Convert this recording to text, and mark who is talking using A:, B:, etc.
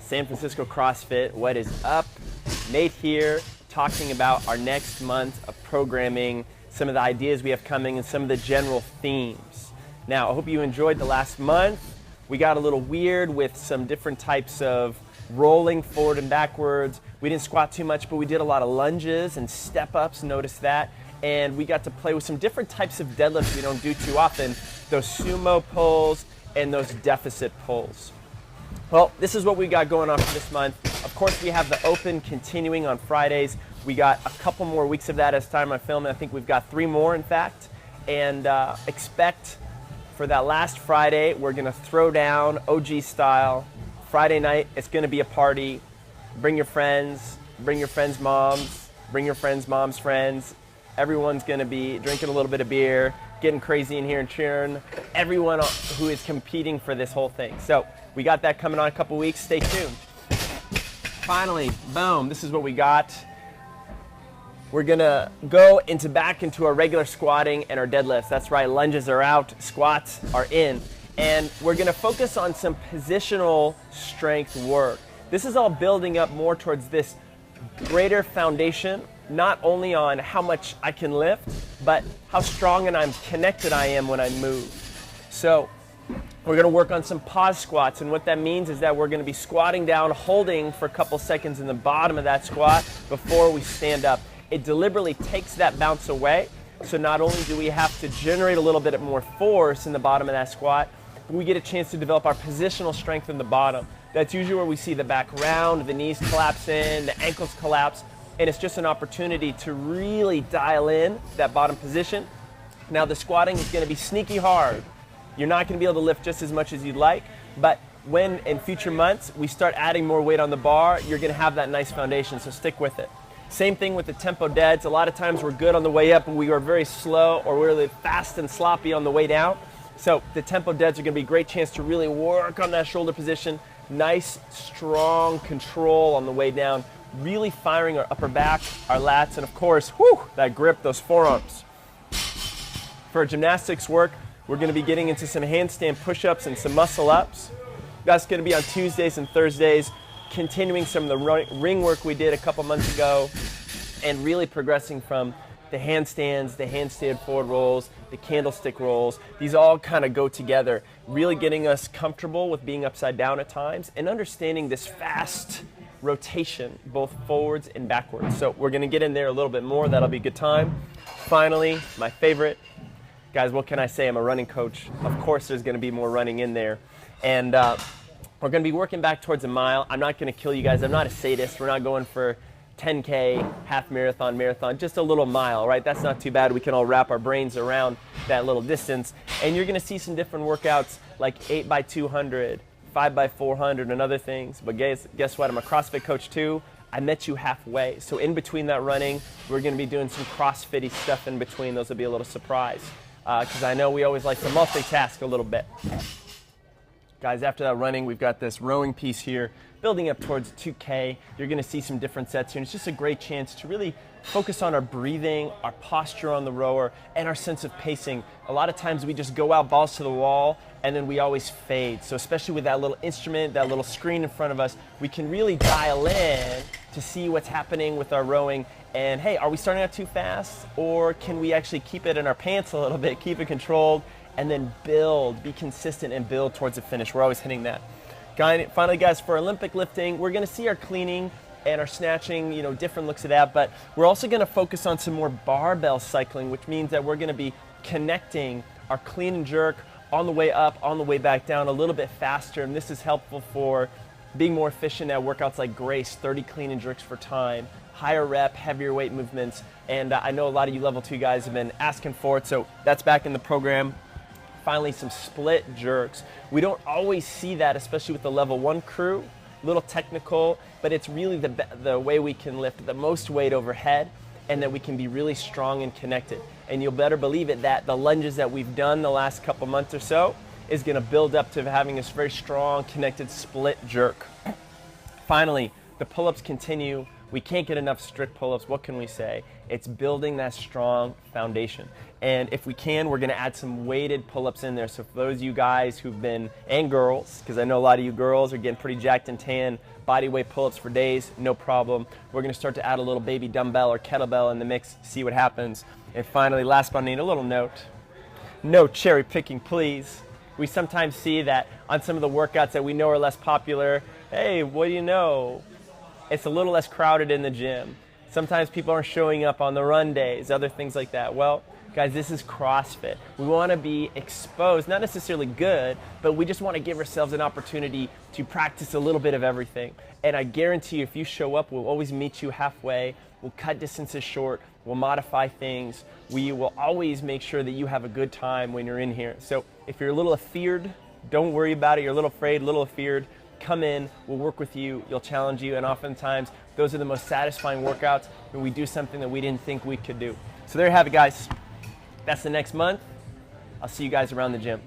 A: San Francisco CrossFit. What is up? Nate here, talking about our next month of programming, some of the ideas we have coming, and some of the general themes. Now, I hope you enjoyed the last month. We got a little weird with some different types of rolling forward and backwards. We didn't squat too much, but we did a lot of lunges and step-ups, notice that. And we got to play with some different types of deadlifts we don't do too often, those sumo pulls and those deficit pulls. Well, this is what we got going on for this month. Of course, we have the open continuing on Fridays. We got a couple more weeks of that as time I film. I think we've got 3 more, in fact. And expect for that last Friday, we're going to throw down OG style. Friday night, it's going to be a party. Bring your friends moms, bring your friends' moms' friends. Everyone's going to be drinking a little bit of beer, getting crazy in here and cheering everyone who is competing for this whole thing. So we got that coming on a couple weeks. Stay tuned. Finally, boom, this is what we got. We're gonna go back into our regular squatting and our deadlifts. That's right, lunges are out, squats are in. And we're gonna focus on some positional strength work. This is all building up more towards this greater foundation, not only on how much I can lift, but how strong and I'm connected I am when I move. So we're gonna work on some pause squats, and what that means is that we're gonna be squatting down, holding for a couple seconds in the bottom of that squat before we stand up. It deliberately takes that bounce away, so not only do we have to generate a little bit more force in the bottom of that squat, but we get a chance to develop our positional strength in the bottom. That's usually where we see the back round, the knees collapse in, the ankles collapse, and it's just an opportunity to really dial in that bottom position. Now the squatting is gonna be sneaky hard. You're not gonna be able to lift just as much as you'd like, but when in future months we start adding more weight on the bar, you're gonna have that nice foundation, so stick with it. Same thing with the tempo deads. A lot of times we're good on the way up, but we are very slow or we're really fast and sloppy on the way down. So the tempo deads are gonna be a great chance to really work on that shoulder position. Nice, strong control on the way down, really firing our upper back, our lats, and of course, that grip, those forearms. For gymnastics work, we're gonna be getting into some handstand push-ups and some muscle ups. That's gonna be on Tuesdays and Thursdays, continuing some of the ring work we did a couple months ago, and really progressing from the handstands, the handstand forward rolls, the candlestick rolls. These all kind of go together, really getting us comfortable with being upside down at times and understanding this fast rotation, both forwards and backwards. So we're gonna get in there a little bit more. That'll be a good time. Finally, my favorite. Guys, what can I say? I'm a running coach. Of course there's gonna be more running in there. And we're gonna be working back towards a mile. I'm not gonna kill you guys. I'm not a sadist. We're not going for 10K, half marathon, just a little mile, right? That's not too bad. We can all wrap our brains around that little distance. And you're gonna see some different workouts like 8x200, 5x400 and other things. But guess what? I'm a CrossFit coach too. I met you halfway. So in between that running, we're gonna be doing some CrossFit-y stuff in between. Those will be a little surprise. Because I know we always like to multitask a little bit. Guys, after that running, we've got this rowing piece here, building up towards 2K. You're gonna see some different sets here, and it's just a great chance to really focus on our breathing, our posture on the rower, and our sense of pacing. A lot of times we just go out balls to the wall, and then we always fade. So especially with that little instrument, that little screen in front of us, we can really dial in to see what's happening with our rowing. And hey, are we starting out too fast? Or can we actually keep it in our pants a little bit, keep it controlled, and then build, be consistent and build towards the finish. We're always hitting that. Finally, guys, for Olympic lifting, we're gonna see our cleaning and our snatching, different looks of that, but we're also gonna focus on some more barbell cycling, which means that we're gonna be connecting our clean and jerk on the way up, on the way back down a little bit faster, and this is helpful for being more efficient at workouts like Grace, 30 clean and jerks for time, higher rep, heavier weight movements, and I know a lot of you level 2 guys have been asking for it, so that's back in the program. Finally, some split jerks. We don't always see that, especially with the level 1 crew. A little technical, but it's really the way we can lift the most weight overhead and that we can be really strong and connected. And you'll better believe it that the lunges that we've done the last couple months or so is gonna build up to having this very strong, connected split jerk. Finally, the pull-ups continue. We can't get enough strict pull-ups. What can we say? It's building that strong foundation. And if we can, we're going to add some weighted pull-ups in there. So for those of you guys who've been, and girls, because I know a lot of you girls are getting pretty jacked and tan, body weight pull-ups for days, no problem. We're going to start to add a little baby dumbbell or kettlebell in the mix, see what happens. And finally, last but not least, a little note. No cherry picking, please. We sometimes see that on some of the workouts that we know are less popular. Hey, what do you know? It's a little less crowded in the gym. Sometimes people aren't showing up on the run days, other things like that. Well, guys, this is CrossFit. We want to be exposed, not necessarily good, but we just want to give ourselves an opportunity to practice a little bit of everything. And I guarantee you, if you show up, we'll always meet you halfway. We'll cut distances short. We'll modify things. We will always make sure that you have a good time when you're in here. So if you're a little afeared, don't worry about it. You're a little afraid, a little afeared. Come in, we'll work with you, you'll challenge you, and oftentimes those are the most satisfying workouts when we do something that we didn't think we could do. So there you have it, guys. That's the next month. I'll see you guys around the gym.